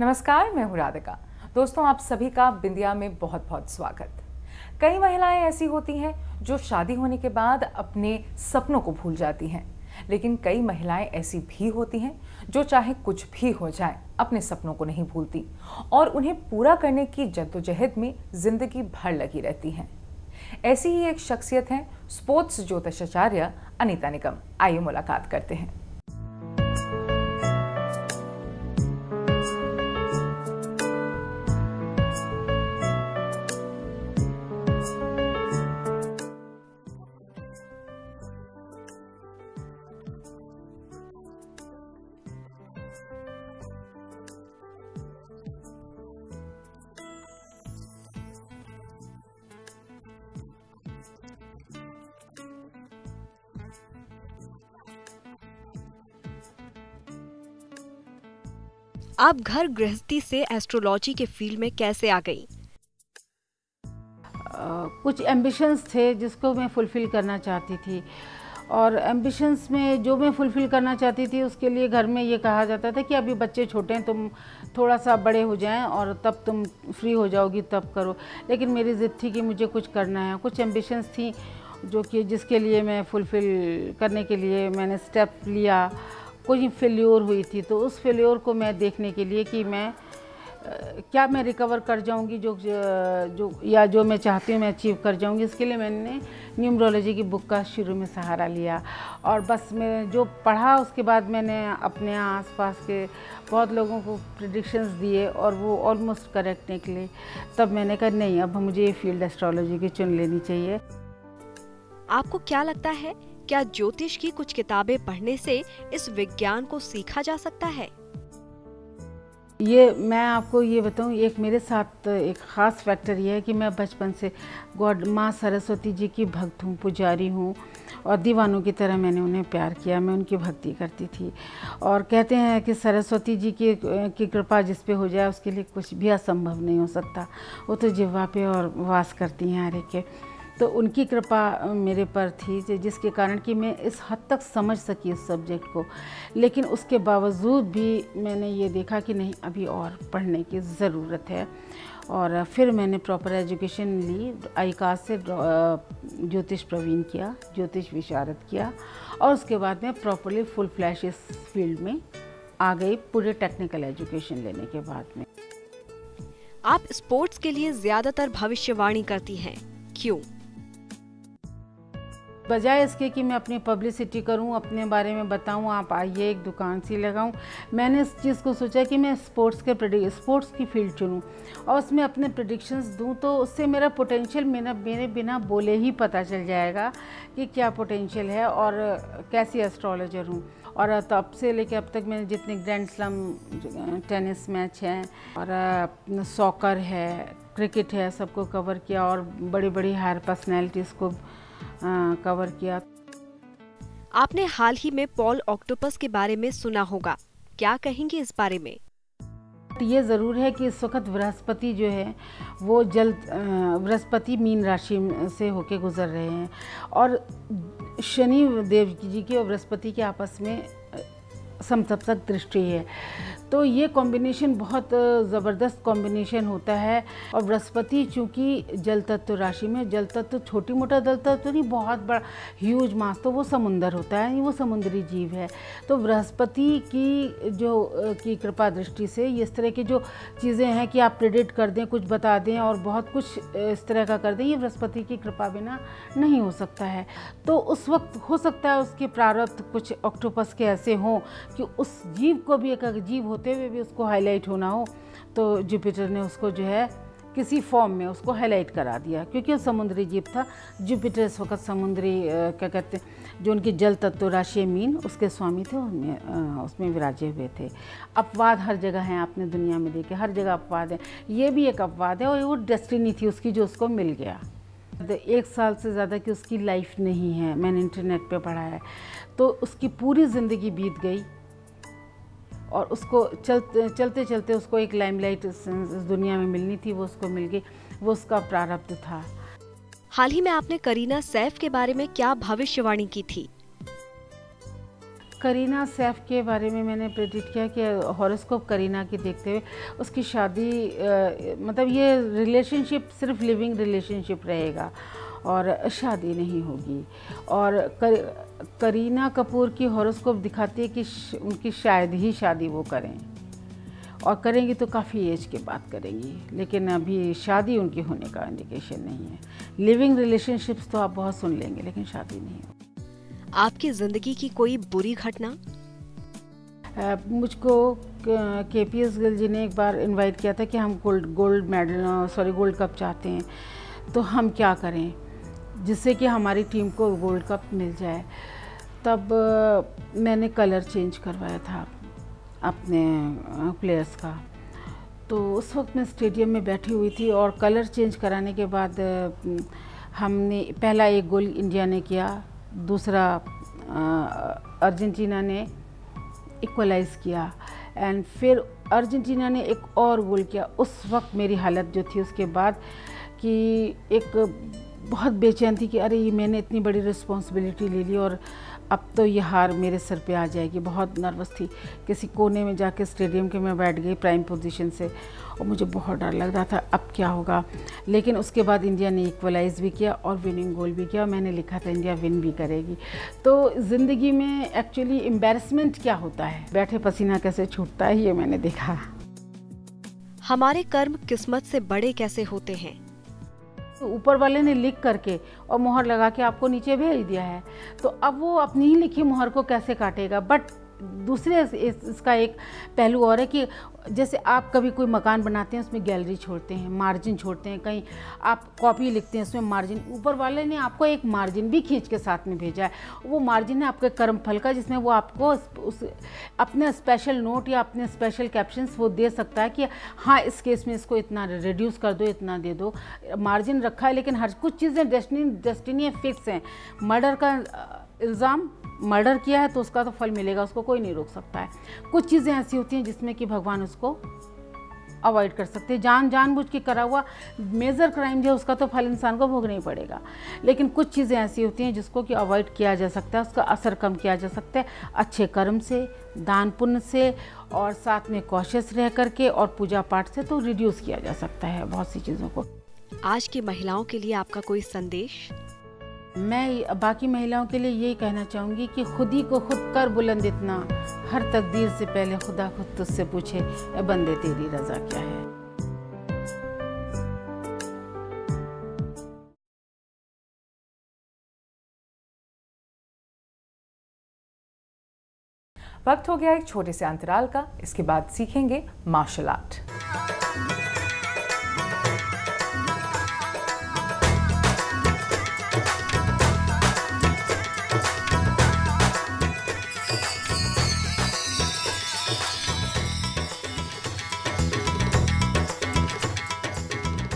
नमस्कार, मैं हूँ राधिका। दोस्तों, आप सभी का बिंदिया में बहुत बहुत स्वागत। कई महिलाएं ऐसी होती हैं जो शादी होने के बाद अपने सपनों को भूल जाती हैं, लेकिन कई महिलाएं ऐसी भी होती हैं जो चाहे कुछ भी हो जाए अपने सपनों को नहीं भूलती और उन्हें पूरा करने की जद्दोजहद में जिंदगी भर लगी रहती हैं। ऐसी ही एक शख्सियत हैं स्पोर्ट्स ज्योतिषाचार्य अनीता निगम। आइए मुलाकात करते हैं। आप घर गृहस्थी से एस्ट्रोलॉजी के फील्ड में कैसे आ गई? कुछ एम्बिशंस थे जिसको मैं फुलफ़िल करना चाहती थी, और एम्बिशंस में जो मैं फुलफ़िल करना चाहती थी उसके लिए घर में ये कहा जाता था कि अभी बच्चे छोटे हैं, तुम थोड़ा सा बड़े हो जाएं और तब तुम फ्री हो जाओगी तब करो। लेकिन मेरी ज़िद थी कि मुझे कुछ करना है। कुछ एम्बिशंस थी जो कि जिसके लिए मैं फुलफ़िल करने के लिए मैंने स्टेप लिया। कोई फेल्योर हुई थी तो उस फेल्योर को मैं देखने के लिए कि मैं क्या मैं रिकवर कर जाऊंगी जो मैं चाहती हूँ मैं अचीव कर जाऊंगी। इसके लिए मैंने न्यूमरोलॉजी की बुक का शुरू में सहारा लिया, और बस मैं जो पढ़ा उसके बाद मैंने अपने आसपास के बहुत लोगों को प्रेडिक्शंस दिए और वो ऑलमोस्ट करेक्ट निकले। तब मैंने कहा नहीं, अब मुझे ये फील्ड एस्ट्रोलॉजी की चुन लेनी चाहिए। आपको क्या लगता है, क्या ज्योतिष की कुछ किताबें पढ़ने से इस विज्ञान को सीखा जा सकता है? ये मैं आपको ये बताऊं, एक मेरे साथ एक ख़ास फैक्टर ये है कि मैं बचपन से गॉड माँ सरस्वती जी की भक्त हूँ, पुजारी हूँ, और दीवानों की तरह मैंने उन्हें प्यार किया। मैं उनकी भक्ति करती थी, और कहते हैं कि सरस्वती जी की कृपा जिस पे हो जाए उसके लिए कुछ भी असंभव नहीं हो सकता। वो तो जिह्वा पे और वास करती हैं हर एक के। तो उनकी कृपा मेरे पर थी जिसके कारण कि मैं इस हद तक समझ सकी इस सब्जेक्ट को। लेकिन उसके बावजूद भी मैंने ये देखा कि नहीं, अभी और पढ़ने की ज़रूरत है, और फिर मैंने प्रॉपर एजुकेशन ली। आईकास से ज्योतिष प्रवीण किया, ज्योतिष विशारद किया, और उसके बाद मैं प्रॉपरली फुल फ्लैश इस फील्ड में आ गई पूरे टेक्निकल एजुकेशन लेने के बाद में। आप स्पोर्ट्स के लिए ज़्यादातर भविष्यवाणी करती हैं, क्यों? बजाय इसके कि मैं अपनी पब्लिसिटी करूं, अपने बारे में बताऊं, आप आइए एक दुकान सी लगाऊं, मैंने इस चीज़ को सोचा कि मैं स्पोर्ट्स की फील्ड चुनूं और उसमें अपने प्रेडिक्शंस दूं। तो उससे मेरा पोटेंशियल मेरे बिना बोले ही पता चल जाएगा कि क्या पोटेंशियल है और कैसी एस्ट्रोलॉजर हूँ। और तब से लेकर अब तक मैंने जितने ग्रैंड स्लैम टेनिस मैच हैं और सॉकर है, क्रिकेट है, सबको कवर किया, और बड़ी बड़ी हायर पर्सनैलिटीज़ को कवर किया। आपने हाल ही में पॉल ऑक्टोपस के बारे में सुना होगा, क्या कहेंगे इस बारे में? ये ज़रूर है कि इस वक्त बृहस्पति जो है वो बृहस्पति मीन राशि से होके गुजर रहे हैं, और शनि देव जी की और बृहस्पति के आपस में समसप्तक दृष्टि है। तो ये कॉम्बिनेशन बहुत ज़बरदस्त कॉम्बिनेशन होता है। और बृहस्पति चूँकि जल तत्व राशि में, जल तत्व छोटी मोटा जल तत्व नहीं, बहुत बड़ा ह्यूज मास, तो वो समुंदर होता है, वो समुद्री जीव है। तो बृहस्पति की कृपा दृष्टि से इस तरह की जो चीज़ें हैं कि आप प्रेडिक्ट कर दें, कुछ बता दें और बहुत कुछ इस तरह का कर दें, ये बृहस्पति की कृपा बिना नहीं हो सकता है। तो उस वक्त हो सकता है उसके प्रारब्ध कुछ ऑक्टोपस के ऐसे हों कि उस जीव को भी एक जीव होते हुए भी उसको हाईलाइट होना हो, तो जुपिटर ने उसको जो है किसी फॉर्म में उसको हाईलाइट करा दिया, क्योंकि वो समुद्री जीव था। जुपिटर इस वक्त समुद्री क्या कहते हैं, जो उनकी जल तत्व राशि मीन उसके स्वामी थे, उसमें विराजे हुए थे। अपवाद हर जगह हैं, आपने दुनिया में देखे, हर जगह अपवाद है। ये भी एक अपवाद है, और वो डेस्टिनी थी उसकी जो उसको मिल गया। 1 साल से ज़्यादा की उसकी लाइफ नहीं है, मैंने इंटरनेट पे पढ़ा है। तो उसकी पूरी ज़िंदगी बीत गई, और उसको चलते चलते उसको एक लाइमलाइट इस दुनिया में मिलनी थी, वो उसको मिल गई, वो उसका प्रारब्ध था। हाल ही में आपने करीना सैफ के बारे में क्या भविष्यवाणी की थी? करीना सैफ के बारे में मैंने प्रेडिक्ट किया कि हॉरोस्कोप करीना की देखते हुए उसकी शादी मतलब ये रिलेशनशिप सिर्फ लिविंग रिलेशनशिप रहेगा और शादी नहीं होगी। और करीना कपूर की हॉरोस्कोप दिखाती है कि उनकी शायद ही शादी वो करें, और करेंगी तो काफ़ी एज के बाद करेंगी, लेकिन अभी शादी उनकी होने का इंडिकेशन नहीं है। लिविंग रिलेशनशिप्स तो आप बहुत सुन लेंगे, लेकिन शादी नहीं होगी। आपकी ज़िंदगी की कोई बुरी घटना? मुझको KPS गिल जी ने एक बार इनवाइट किया था कि हम गोल्ड कप चाहते हैं, तो हम क्या करें जिससे कि हमारी टीम को गोल्ड कप मिल जाए। तब मैंने कलर चेंज करवाया था अपने प्लेयर्स का। तो उस वक्त मैं स्टेडियम में बैठी हुई थी और कलर चेंज कराने के बाद हमने पहला एक गोल इंडिया ने किया, दूसरा अर्जेंटीना ने इक्वलाइज़ किया, एंड फिर अर्जेंटीना ने एक और गोल किया। उस वक्त मेरी हालत जो थी उसके बाद कि एक बहुत बेचैन थी कि अरे ये मैंने इतनी बड़ी रिस्पॉन्सिबिलिटी ले ली और अब तो ये हार मेरे सर पे आ जाएगी। बहुत नर्वस थी, किसी कोने में जाके स्टेडियम के मैं बैठ गई प्राइम पोजीशन से, और मुझे बहुत डर लग रहा था अब क्या होगा। लेकिन उसके बाद इंडिया ने इक्वलाइज़ भी किया और विनिंग गोल भी किया। मैंने लिखा था इंडिया विन भी करेगी। तो ज़िंदगी में एक्चुअली एम्बैरसमेंट क्या होता है, बैठे पसीना कैसे छूटता है, ये मैंने देखा। हमारे कर्म किस्मत से बड़े कैसे होते हैं? ऊपर वाले ने लिख करके और मोहर लगा के आपको नीचे भेज दिया है, तो अब वो अपनी ही लिखी मोहर को कैसे काटेगा। बट दूसरे इसका एक पहलू और है कि जैसे आप कभी कोई मकान बनाते हैं उसमें गैलरी छोड़ते हैं, मार्जिन छोड़ते हैं, कहीं आप कॉपी लिखते हैं उसमें मार्जिन, ऊपर वाले ने आपको एक मार्जिन भी खींच के साथ में भेजा है। वो मार्जिन है आपके कर्म फल का, जिसमें वो आपको उस अपने स्पेशल नोट या अपने स्पेशल कैप्शंस वो दे सकता है कि हाँ इस केस में इसको इतना रिड्यूस कर दो, इतना दे दो। मार्जिन रखा है, लेकिन हर कुछ चीज़ें डेस्टिनी फिक्स हैं। मर्डर का इल्ज़ाम, मर्डर किया है तो उसका तो फल मिलेगा, उसको कोई नहीं रोक सकता है। कुछ चीज़ें ऐसी होती हैं जिसमें कि भगवान उसको अवॉइड कर सकते हैं। जानबूझ के करा हुआ मेजर क्राइम जो है उसका तो फल इंसान को भोगना ही पड़ेगा, लेकिन कुछ चीज़ें ऐसी होती हैं जिसको कि अवॉइड किया जा सकता है, उसका असर कम किया जा सकता है अच्छे कर्म से, दान पुण्य से, और साथ में कॉशियस रह करके और पूजा पाठ से तो रिड्यूस किया जा सकता है बहुत सी चीज़ों को। आज की महिलाओं के लिए आपका कोई संदेश? मैं बाकी महिलाओं के लिए यही कहना चाहूँगी कि खुद ही को खुद कर बुलंद इतना, हर तकदीर से पहले खुदा खुद तुझसे पूछे ए बंदे तेरी रज़ा क्या है। वक्त हो गया एक छोटे से अंतराल का, इसके बाद सीखेंगे मार्शल आर्ट।